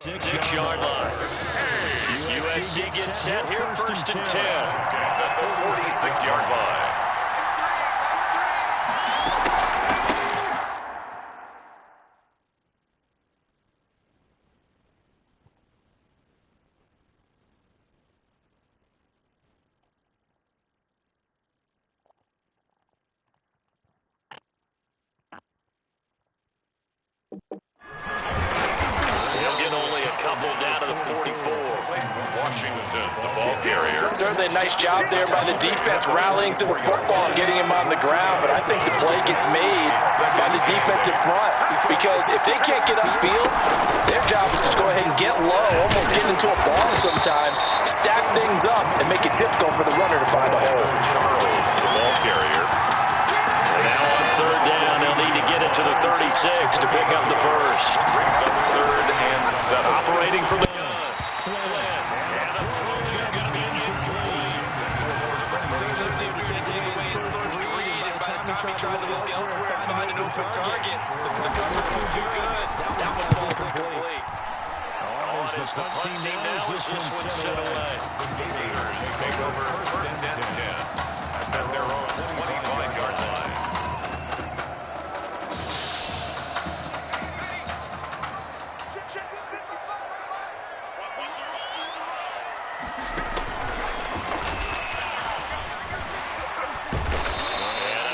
6-yard line. USC gets set here, first and 10. 46-yard line. Certainly a nice job there by the defense rallying to the football and getting him on the ground, but I think the play gets made by the defensive front because if they can't get upfield, their job is to go ahead and get low, almost get into a ball sometimes, stack things up, and make it difficult for the runner to find a hole. Charles, the ball carrier. Now on third down, they'll need to get it to the 36 to pick up the first. Brings up third and 7. Operating from the gun. Tried to look elsewhere, find an open target. The coverage was too good. That one was incomplete. The punt team knows this one's set away. Take over first and 10 at their own 25-yard line.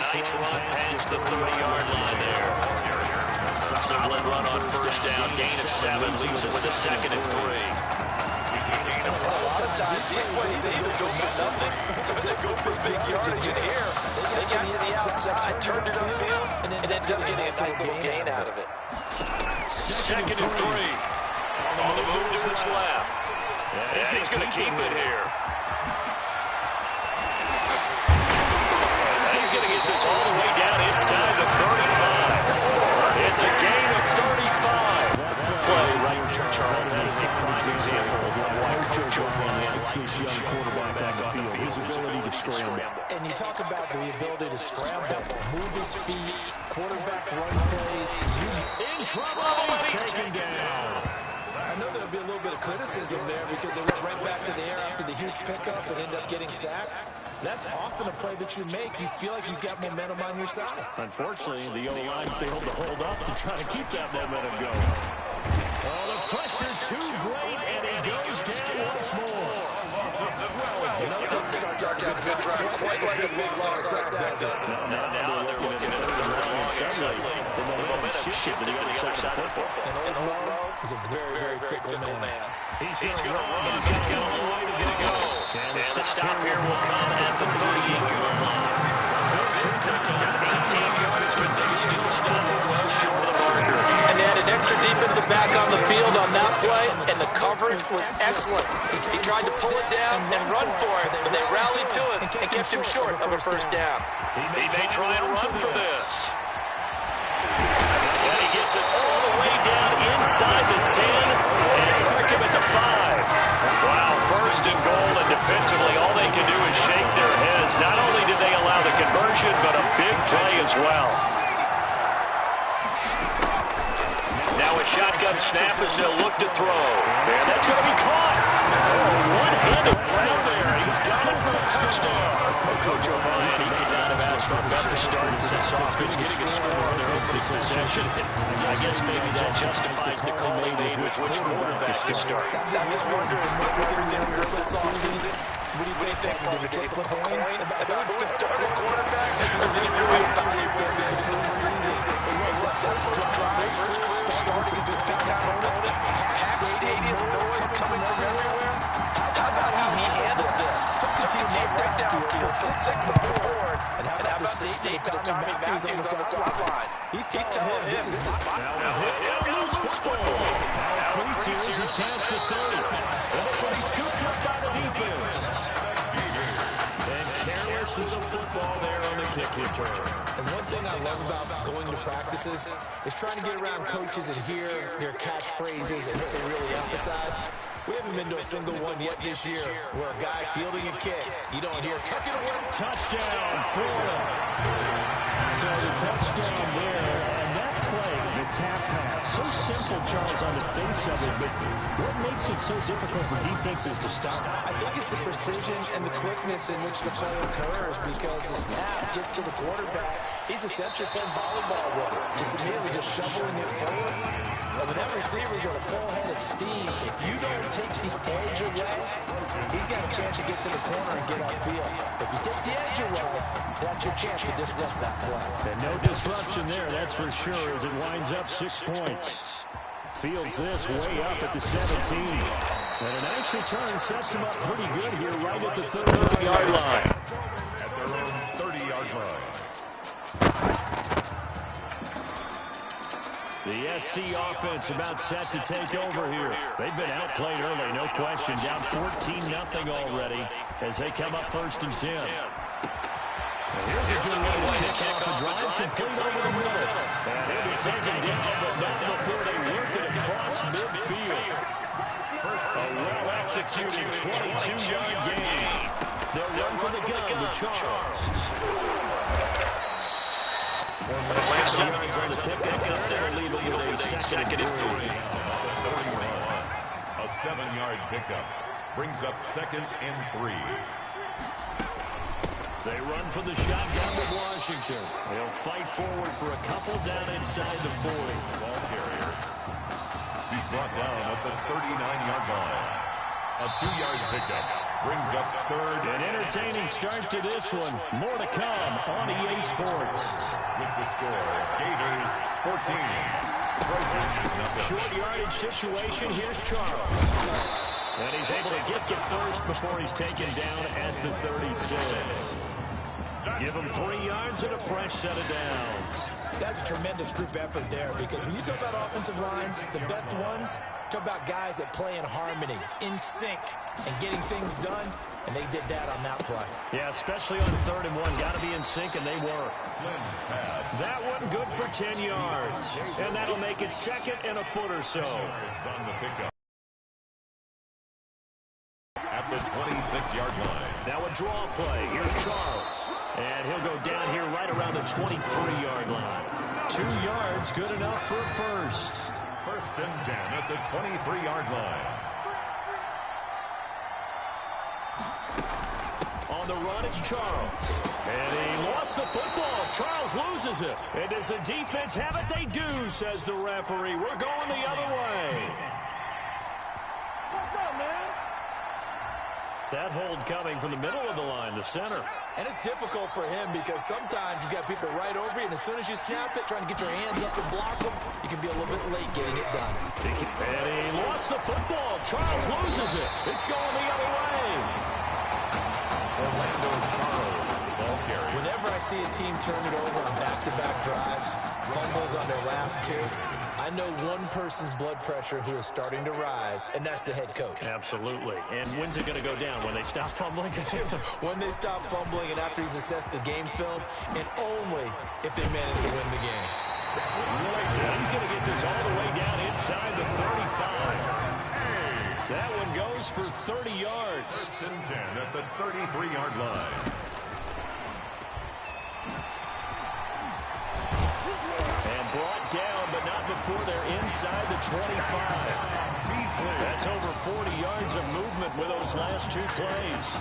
Nice run past the 30-yard line there. Solid run on first down. Gain of 7 leaves it with a second and 3. Sometimes these plays, they either go for nothing or they go for big yardage. And here, they got to the outside, turned it upfield, and ended up getting a nice little gain out of it. Second and 3. On the move to his left. And he's going to keep it here. It's all the way down inside the 35. It's a gain of 35. Play right here, Charles. Prime example of why Coach O'Brien likes his young quarterback on the field. His ability to scramble. And you talk about the ability to scramble, move his feet, quarterback run plays. In trouble, he's taken down. I know there'll be a little bit of criticism there because they went right back to the air after the huge pickup and end up getting sacked. That's often a play that you make. You feel like you've got momentum on your side. Unfortunately, the O-line failed to hold up to try to keep that momentum going. Oh, the pressure too great, and he goes down once more. It doesn't start that good drive quite like the big long sack does. Now they're looking at third down, and suddenly the momentum shifted to the other side of the football. And Old Morrow is a very, very fickle man. He's going to run. He's got a long way to go. And the stop here will come at the 38-yard line. And they had an extra defensive back on the field on that play, and the coverage was excellent. He tried to pull it down and run for it, but they rallied to it and kept him short of a first down. He may try and run for this. And he gets it all the way down inside the 10 and mark him at the 5. Wow, first and goal, and defensively all they can do is shake their heads. Not only did they allow the conversion, but a big play as well. Now a shotgun snap as they'll look to throw. And that's going to be caught. One-handed play there. He's got it for a touchdown. Coach O'Brien, he could not have asked for a better start to this offense, getting a score on their opening possession. I guess maybe that justifies the call they made with which quarterback to start. I was wondering what we're going to do this offseason. What do you think? Did he flip a coin about who's to start a quarterback? Or did he really evaluate the preseason? Those drives, starting with a big-time opponent, packed stadium, noise coming from everywhere. How about how he handled this? Took the team right downfield, put 6 on the board, and how about the statement of Tommy Matthews on the sideline? He's telling him, this is my Loose football. Now Chris Hughes has passed the 30. Initially scooped up by the defense. And careless with the football there on the kick return. And one thing I love about going to practices is trying to get around coaches and hear their catchphrases and what they really emphasize. We haven't been to a single one yet this year where a guy fielding a kick, you don't hear, tuck it away. Touchdown, Florida. So the touchdown there, and that play, the tap pass. So simple, Charles, on the face of it, but what makes it so difficult for defenses to stop? I think it's the precision and the quickness in which the play occurs, because the snap gets to the quarterback. He's essentially playing volleyball with it, just immediately just shoveling it forward. And when that receiver's at a full head of steam, if you don't take the edge away, he's got a chance to get to the corner and get upfield. If you take the edge away, that's your chance to disrupt that play. And no disruption there, that's for sure, as it winds up 6 points. Fields this way up at the 17. And a nice return sets him up pretty good here right at the 30-yard line. At their own 30-yard line. The SC offense about set to take over here. They've been outplayed early, no question. Down 14-0 already as they come up 1st and 10. And here's a good way to kick off a drive, complete over the middle. And it'll be taken down, but not before they work it across midfield. A well-executed 22-yard gain. They'll run for the gun with Charles. 6 yards on the pickup there. They'll leave it with a second and 3. A 7-yard pickup brings up 2nd and 3. They run for the shotgun with Washington. They'll fight forward for a couple down inside the 40. Ball carrier. He's brought down at the 39-yard line. A 2-yard pickup brings up 3rd. An entertaining start to this one. More to come on EA Sports. With the score, Gators 14. Trojans 0. Short yardage situation. Here's Charles. And he's able to get first before he's taken down at the 36. Give him 3 yards and a fresh set of downs. That's a tremendous group effort there, because when you talk about offensive lines, the best ones, talk about guys that play in harmony, in sync, and getting things done, and they did that on that play. Yeah, especially on 3rd and 1. Got to be in sync, and they were. That one good for 10 yards. And that'll make it 2nd and a foot or so. On the pickup. At the 26-yard line. Now a draw play. Here's Charles. And he'll go down here right around the 23-yard line. 2 yards, good enough for a first. 1st and 10 at the 23-yard line. On the run, it's Charles. And he lost the football. Charles loses it. And does the defense have it? They do, says the referee. We're going the other way. That hold coming from the middle of the line, the center. And it's difficult for him, because sometimes you've got people right over you, and as soon as you snap it, trying to get your hands up and block them, you can be a little bit late getting it done. And he lost the football. Charles loses it. It's going the other way. Orlando Charles, the ball carrier. Whenever I see a team turn it over on back-to-back drives, fumbles on their last 2, I know one person's blood pressure who is starting to rise, and that's the head coach. Absolutely. And when's it going to go down? When they stop fumbling? When they stop fumbling and after he's assessed the game film, and only if they manage to win the game. And he's going to get this all the way down inside the 35. That one goes for 30 yards. 1st and 10 at the 33-yard line. And brought down, but not before they're inside the 25. That's over 40 yards of movement with those last 2 plays.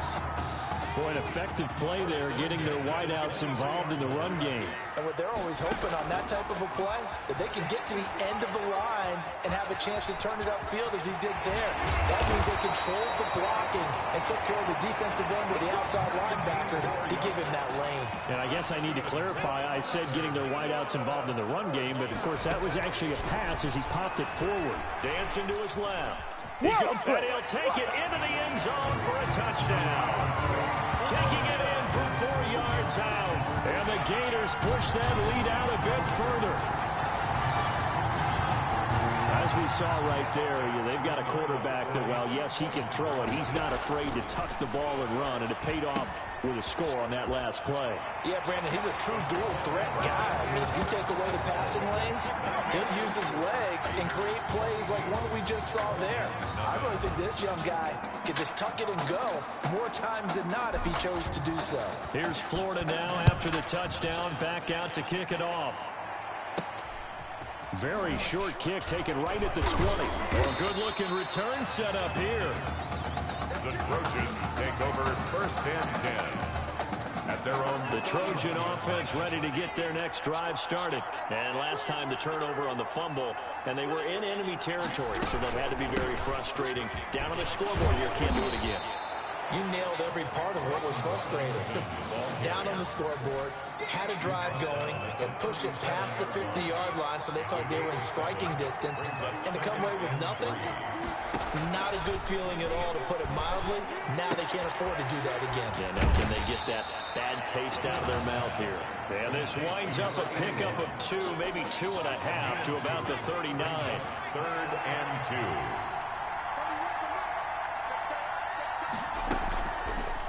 Boy, an effective play there, getting their wideouts involved in the run game. And what they're always hoping on that type of a play, that they can get to the end of the line and have a chance to turn it upfield as he did there. That means they controlled the blocking and took care of the defensive end of the outside linebacker to give him that lane. And I guess I need to clarify, I said getting their wideouts involved in the run game, but of course that was actually a pass as he popped it forward. Dancing to his left. And he'll take it into the end zone for a touchdown. Taking it in from 4 yards out. And the Gators push that lead out a bit further. As we saw right there, they've got a quarterback that, well, yes, he can throw it. He's not afraid to tuck the ball and run, and it paid off with a score on that last play. Yeah, Brandon, he's a true dual threat guy. I mean, if you take away the passing lanes, he'll use his legs and create plays like one we just saw there. I really think this young guy could just tuck it and go more times than not if he chose to do so. Here's Florida now after the touchdown, back out to kick it off. Very short kick taken right at the 20. Well, good-looking return set up here. The Trojans take over 1st and 10 at their own. The Trojan offense ready to get their next drive started. And last time the turnover on the fumble, and they were in enemy territory, so that had to be very frustrating. Down on the scoreboard here, can't do it again. You nailed every part of what was frustrating. Down on the scoreboard, had a drive going, and pushed it past the 50-yard line so they felt they were in striking distance. And to come away with nothing, not a good feeling at all, to put it mildly. Now they can't afford to do that again. Yeah, now can they get that bad taste out of their mouth here? And this winds up a pickup of 2, maybe 2.5 to about the 39. 3rd and 2.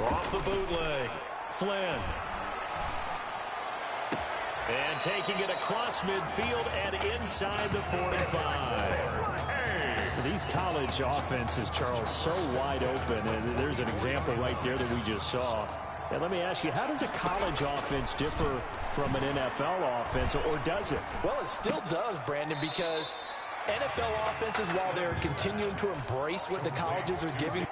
Off the bootleg, Flynn. And taking it across midfield and inside the 45. These college offenses, Charles, so wide open. And there's an example right there that we just saw. And let me ask you, how does a college offense differ from an NFL offense, or does it? Well, it still does, Brandon, because NFL offenses, while they're continuing to embrace what the colleges are giving,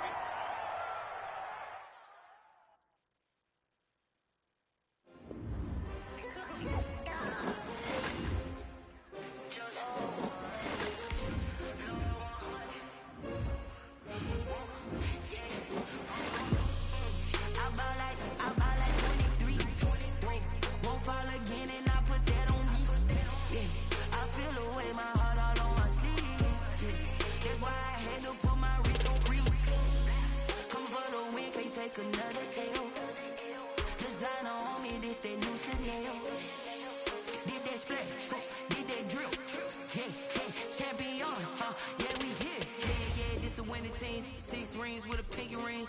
another L. Designer on me, this that new Chanel. Did that splash, did that drill. Yeah, champion, yeah, we here. Yeah, this the winning team. 6 rings with a pinky ring.